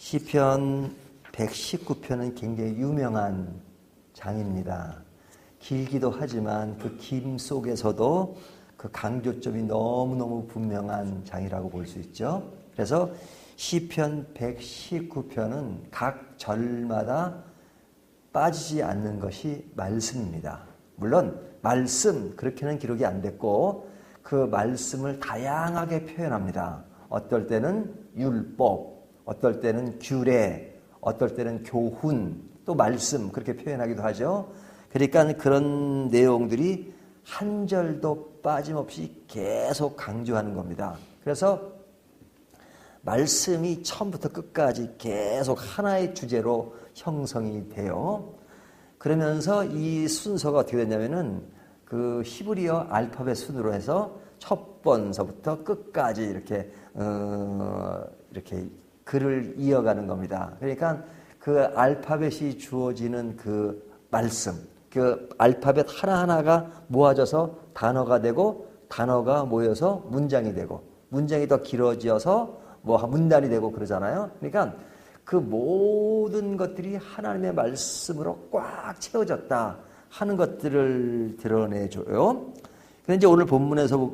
시편 119편은 굉장히 유명한 장입니다. 길기도 하지만 그 김 속에서도 그 강조점이 너무너무 분명한 장이라고 볼 수 있죠. 그래서 시편 119편은 각 절마다 빠지지 않는 것이 말씀입니다. 물론 말씀 그렇게는 기록이 안 됐고 그 말씀을 다양하게 표현합니다. 어떨 때는 율법, 어떨 때는 규례, 어떨 때는 교훈, 또 말씀 그렇게 표현하기도 하죠. 그러니까 그런 내용들이 한 절도 빠짐없이 계속 강조하는 겁니다. 그래서 말씀이 처음부터 끝까지 계속 하나의 주제로 형성이 돼요. 그러면서 이 순서가 어떻게 됐냐면은 그 히브리어 알파벳 순으로 해서 첫 번서부터 끝까지 이렇게 글을 이어가는 겁니다. 그러니까 그 알파벳이 주어지는 그 말씀, 그 알파벳 하나하나가 모아져서 단어가 되고 단어가 모여서 문장이 되고 문장이 더 길어져서 뭐 문단이 되고 그러잖아요. 그러니까 그 모든 것들이 하나님의 말씀으로 꽉 채워졌다 하는 것들을 드러내줘요. 그런데 이제 오늘 본문에서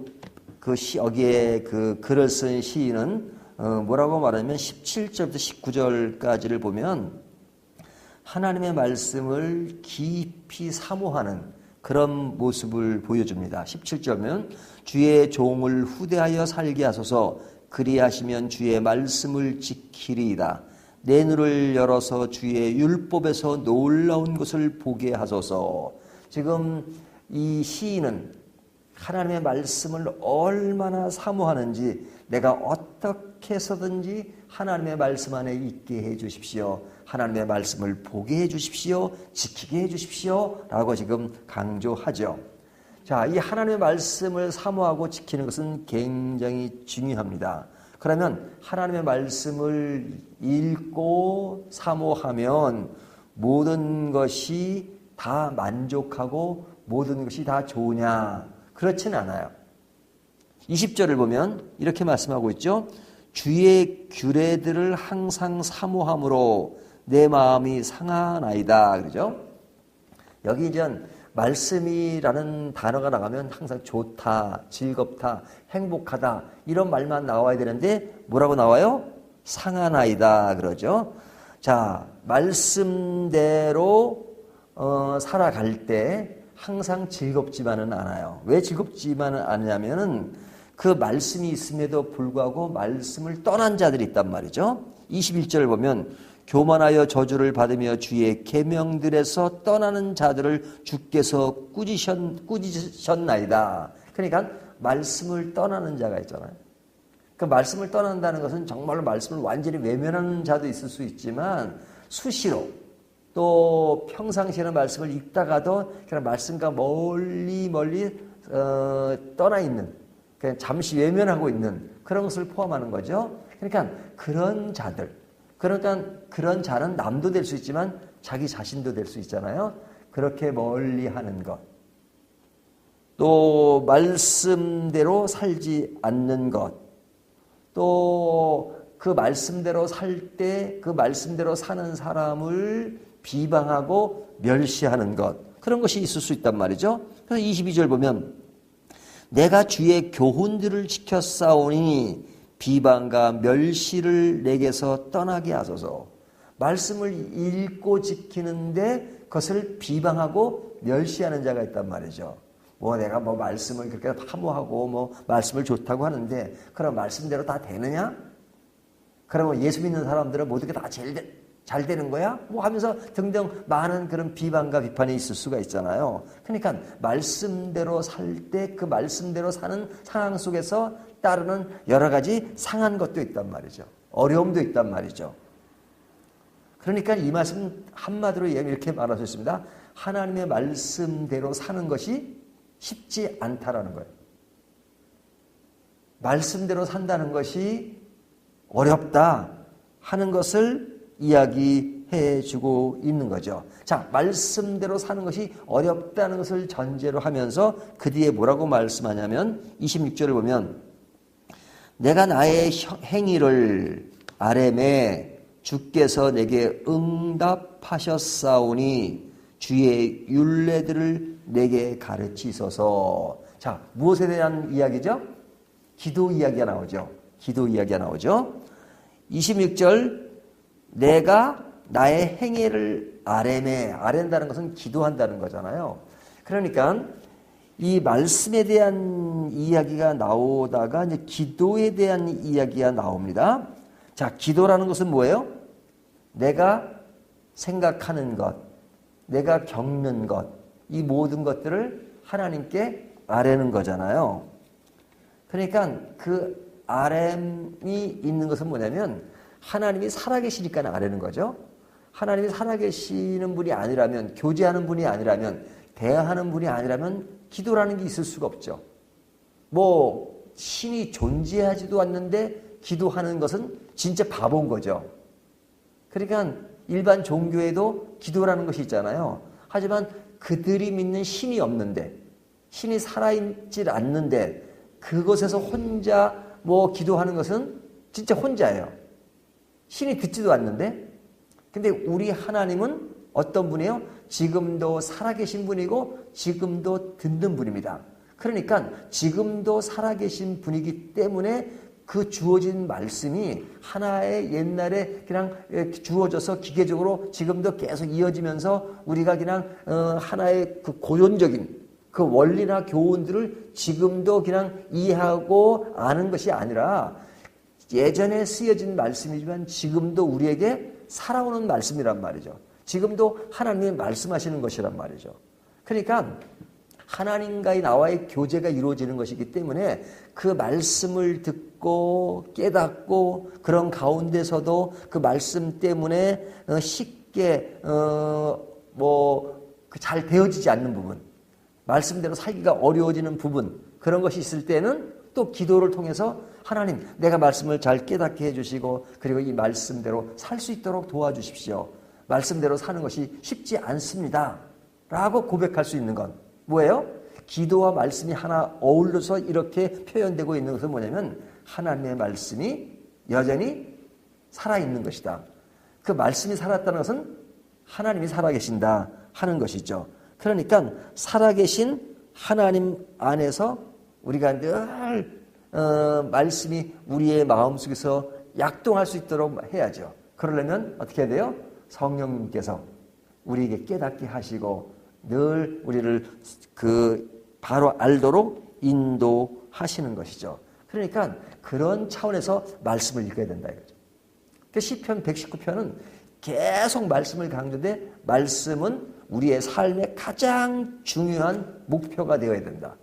여기에 그 글을 쓴 시인은 뭐라고 말하면 17절부터 19절까지를 보면 하나님의 말씀을 깊이 사모하는 그런 모습을 보여줍니다. 17절은 주의 종을 후대하여 살게 하소서 그리하시면 주의 말씀을 지키리이다. 내 눈을 열어서 주의 율법에서 놀라운 것을 보게 하소서. 지금 이 시인은 하나님의 말씀을 얼마나 사모하는지 내가 어떻게 해서든지 하나님의 말씀 안에 있게 해 주십시오. 하나님의 말씀을 보게 해 주십시오. 지키게 해 주십시오. 라고 지금 강조하죠. 자, 이 하나님의 말씀을 사모하고 지키는 것은 굉장히 중요합니다. 그러면 하나님의 말씀을 읽고 사모하면 모든 것이 다 만족하고 모든 것이 다 좋으냐? 그렇진 않아요. 20절을 보면 이렇게 말씀하고 있죠. 주의 규례들을 항상 사모함으로 내 마음이 상하나이다. 그러죠? 여기 이제 말씀이라는 단어가 나가면 항상 좋다, 즐겁다, 행복하다 이런 말만 나와야 되는데 뭐라고 나와요? 상하나이다 그러죠. 자, 말씀대로 살아갈 때 항상 즐겁지만은 않아요. 왜 즐겁지만은 않냐면은 그 말씀이 있음에도 불구하고 말씀을 떠난 자들이 있단 말이죠. 21절을 보면 교만하여 저주를 받으며 주의 계명들에서 떠나는 자들을 주께서 꾸짖으셨나이다. 그러니까 말씀을 떠나는 자가 있잖아요. 그 말씀을 떠난다는 것은 정말로 말씀을 완전히 외면하는 자도 있을 수 있지만 수시로 또 평상시에는 말씀을 읽다가도 그냥 말씀과 멀리 떠나 있는 그냥 잠시 외면하고 있는 그런 것을 포함하는 거죠. 그러니까 그런 자들 그러니까 그런 자는 남도 될 수 있지만 자기 자신도 될 수 있잖아요. 그렇게 멀리 하는 것. 또 말씀대로 살지 않는 것. 또 그 말씀대로 살 때 그 말씀대로 사는 사람을 비방하고 멸시하는 것. 그런 것이 있을 수 있단 말이죠. 그래서 22절 보면 내가 주의 교훈들을 지켰사오니 비방과 멸시를 내게서 떠나게 하소서. 말씀을 읽고 지키는데 그것을 비방하고 멸시하는 자가 있단 말이죠. 내가 말씀을 그렇게 사모하고 말씀을 좋다고 하는데 그럼 말씀대로 다 되느냐? 그러면 예수 믿는 사람들은 모두 다 잘 되는 거야? 하면서 등등 많은 그런 비방과 비판이 있을 수가 있잖아요. 그러니까 말씀대로 살 때 그 말씀대로 사는 상황 속에서 따르는 여러 가지 상한 것도 있단 말이죠. 어려움도 있단 말이죠. 그러니까 이 말씀 한마디로 이렇게 말할 수 있습니다. 하나님의 말씀대로 사는 것이 쉽지 않다라는 거예요. 말씀대로 산다는 것이 어렵다 하는 것을 이야기해 주고 있는 거죠. 자, 말씀대로 사는 것이 어렵다는 것을 전제로 하면서 그 뒤에 뭐라고 말씀하냐면 26절을 보면 내가 나의 행위를 아뢰매 주께서 내게 응답하셨사오니 주의 율례들을 내게 가르치소서. 자, 무엇에 대한 이야기죠? 기도 이야기가 나오죠. 기도 이야기가 나오죠. 26절 내가 나의 행위를 아랜다는 것은 기도한다는 거잖아요. 그러니까 이 말씀에 대한 이야기가 나오다가 이제 기도에 대한 이야기가 나옵니다. 자, 기도라는 것은 뭐예요? 내가 생각하는 것, 내가 겪는 것, 이 모든 것들을 하나님께 아뢰는 거잖아요. 그러니까 그 아뢰이 있는 것은 뭐냐면 하나님이 살아계시니까 아뢰는 거죠. 하나님이 살아계시는 분이 아니라면, 교제하는 분이 아니라면, 대화하는 분이 아니라면 기도라는 게 있을 수가 없죠. 뭐 신이 존재하지도 않는데 기도하는 것은 진짜 바보인 거죠. 그러니까 일반 종교에도 기도라는 것이 있잖아요. 하지만 그들이 믿는 신이 없는데, 신이 살아있질 않는데 그곳에서 혼자 뭐 기도하는 것은 진짜 혼자예요. 신이 듣지도 않는데. 근데 우리 하나님은 어떤 분이에요? 지금도 살아계신 분이고 지금도 듣는 분입니다. 그러니까 지금도 살아계신 분이기 때문에 그 주어진 말씀이 하나의 옛날에 그냥 주어져서 기계적으로 지금도 계속 이어지면서 우리가 그냥 하나의 그 고전적인 그 원리나 교훈들을 지금도 그냥 이해하고 아는 것이 아니라 예전에 쓰여진 말씀이지만 지금도 우리에게 살아오는 말씀이란 말이죠. 지금도 하나님이 말씀하시는 것이란 말이죠. 그러니까 하나님과의 나와의 교제가 이루어지는 것이기 때문에 그 말씀을 듣고 깨닫고 그런 가운데서도 그 말씀 때문에 쉽게 잘 되어지지 않는 부분, 말씀대로 살기가 어려워지는 부분, 그런 것이 있을 때는 또 기도를 통해서 하나님, 내가 말씀을 잘 깨닫게 해주시고 그리고 이 말씀대로 살 수 있도록 도와주십시오. 말씀대로 사는 것이 쉽지 않습니다. 라고 고백할 수 있는 건 뭐예요? 기도와 말씀이 하나 어울려서 이렇게 표현되고 있는 것은 뭐냐면 하나님의 말씀이 여전히 살아있는 것이다. 그 말씀이 살았다는 것은 하나님이 살아계신다 하는 것이죠. 그러니까 살아계신 하나님 안에서 우리가 늘 말씀이 우리의 마음속에서 약동할 수 있도록 해야죠. 그러려면 어떻게 해야 돼요? 성령님께서 우리에게 깨닫게 하시고 늘 우리를 바로 알도록 인도하시는 것이죠. 그러니까 그런 차원에서 말씀을 읽어야 된다 이거죠. 그 시편 119편은 계속 말씀을 강조하는데 말씀은 우리의 삶의 가장 중요한 목표가 되어야 된다.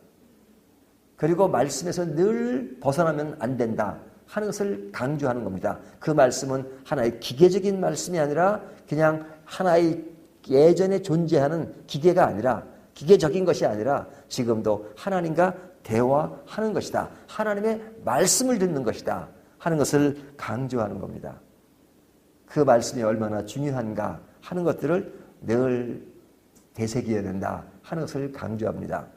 그리고 말씀에서 늘 벗어나면 안 된다 하는 것을 강조하는 겁니다. 그 말씀은 하나의 기계적인 말씀이 아니라 그냥 하나의 예전에 존재하는 기계가 아니라 기계적인 것이 아니라 지금도 하나님과 대화하는 것이다. 하나님의 말씀을 듣는 것이다 하는 것을 강조하는 겁니다. 그 말씀이 얼마나 중요한가 하는 것들을 늘 되새겨야 된다 하는 것을 강조합니다.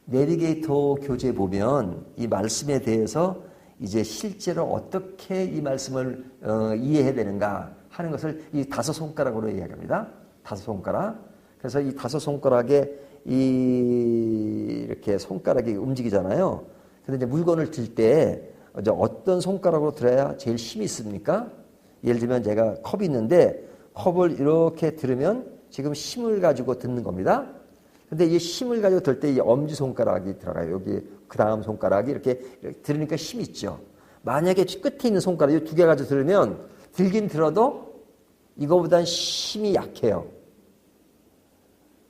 내비게이터 교재 보면 이 말씀에 대해서 이제 실제로 어떻게 이 말씀을 이해해야 되는가 하는 것을 이 5손가락으로 이야기합니다. 5손가락. 그래서 이 5손가락에 이렇게 손가락이 움직이잖아요. 근데 이제 물건을 들 때 어떤 손가락으로 들어야 제일 힘이 있습니까? 예를 들면 제가 컵이 있는데 컵을 이렇게 들으면 지금 힘을 가지고 듣는 겁니다. 근데 이 힘을 가지고 들 때 이 엄지손가락이 들어가요. 여기 그 다음 손가락이 이렇게 들으니까 힘이 있죠. 만약에 끝에 있는 손가락 이 2개 가지고 들으면 들긴 들어도 이거보단 힘이 약해요.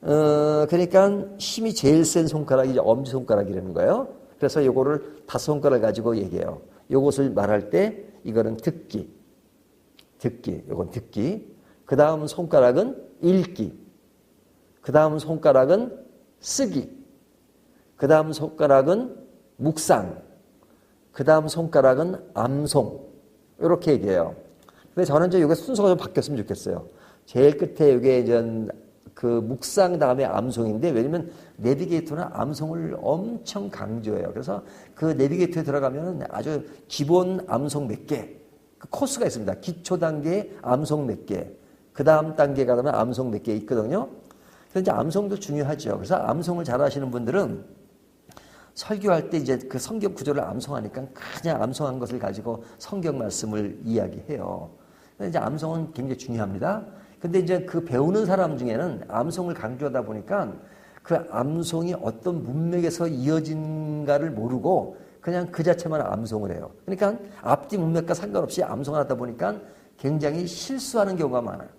그러니까 힘이 제일 센 손가락이 이제 엄지손가락이라는 거예요. 그래서 요거를 5손가락 가지고 얘기해요. 요것을 말할 때 이거는 듣기. 요건 듣기. 그 다음 손가락은 읽기. 그 다음 손가락은 쓰기. 그 다음 손가락은 묵상. 그 다음 손가락은 암송. 이렇게 얘기해요. 근데 저는 이제 이게 순서가 좀 바뀌었으면 좋겠어요. 제일 끝에 이게 이제 그 묵상 다음에 암송인데 왜냐면 내비게이터는 암송을 엄청 강조해요. 그래서 그 내비게이터에 들어가면 아주 기본 암송 몇 개, 그 코스가 있습니다. 기초 단계 암송 몇 개, 그 다음 단계가 되면 암송 몇 개 있거든요. 그래서 이제 암송도 중요하죠. 그래서 암송을 잘 하시는 분들은 설교할 때 이제 그 성경 구조를 암송하니까 그냥 암송한 것을 가지고 성경 말씀을 이야기해요. 그래서 이제 암송은 굉장히 중요합니다. 근데 이제 그 배우는 사람 중에는 암송을 강조하다 보니까 그 암송이 어떤 문맥에서 이어진가를 모르고 그냥 그 자체만 암송을 해요. 그러니까 앞뒤 문맥과 상관없이 암송을 하다 보니까 굉장히 실수하는 경우가 많아요.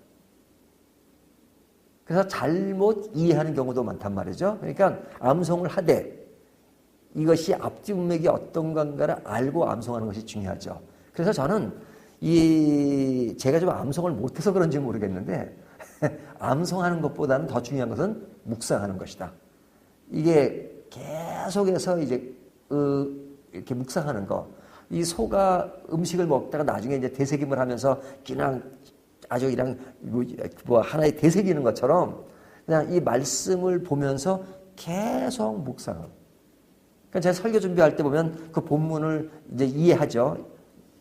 그래서 잘못 이해하는 경우도 많단 말이죠. 그러니까 암송을 하되 이것이 앞뒤 문맥이 어떤 건가를 알고 암송하는 것이 중요하죠. 그래서 저는 제가 좀 암송을 못해서 그런지 모르겠는데 암송하는 것보다는 더 중요한 것은 묵상하는 것이다. 이게 계속해서 이제 이렇게 묵상하는 거. 이 소가 음식을 먹다가 나중에 이제 되새김을 하면서 그냥 아주 그냥 뭐 하나의 되새기는 것처럼 그냥 이 말씀을 보면서 계속 묵상을. 그러니까 제가 설교 준비할 때 보면 그 본문을 이제 이해하죠.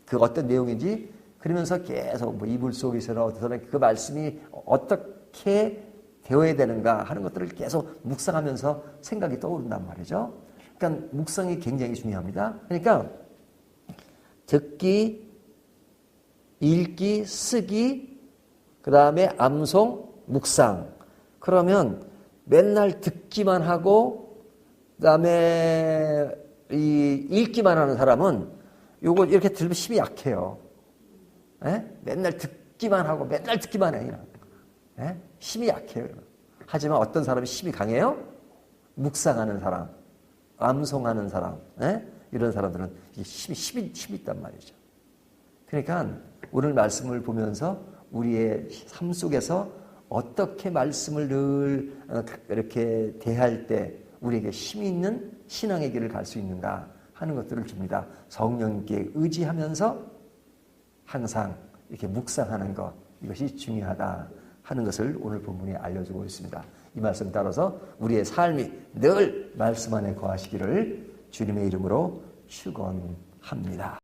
그 어떤 내용인지. 그러면서 계속 뭐 이불 속에서나 어디서나 그 말씀이 어떻게 되어야 되는가 하는 것들을 계속 묵상하면서 생각이 떠오른단 말이죠. 그러니까 묵상이 굉장히 중요합니다. 그러니까 듣기, 읽기, 쓰기, 그 다음에 암송, 묵상. 그러면 맨날 듣기만 하고 그 다음에 읽기만 하는 사람은 요거 이렇게 들으면 힘이 약해요. 에? 맨날 듣기만 하고 맨날 듣기만 해요. 에? 힘이 약해요. 하지만 어떤 사람이 힘이 강해요? 묵상하는 사람, 암송하는 사람, 에? 이런 사람들은 힘이 있단 말이죠. 그러니까 오늘 말씀을 보면서 우리의 삶 속에서 어떻게 말씀을 늘 이렇게 대할 때 우리에게 힘이 있는 신앙의 길을 갈 수 있는가 하는 것들을 줍니다. 성령께 의지하면서 항상 이렇게 묵상하는 것, 이것이 중요하다 하는 것을 오늘 본문이 알려주고 있습니다. 이 말씀 따라서 우리의 삶이 늘 말씀 안에 거하시기를 주님의 이름으로 축원합니다.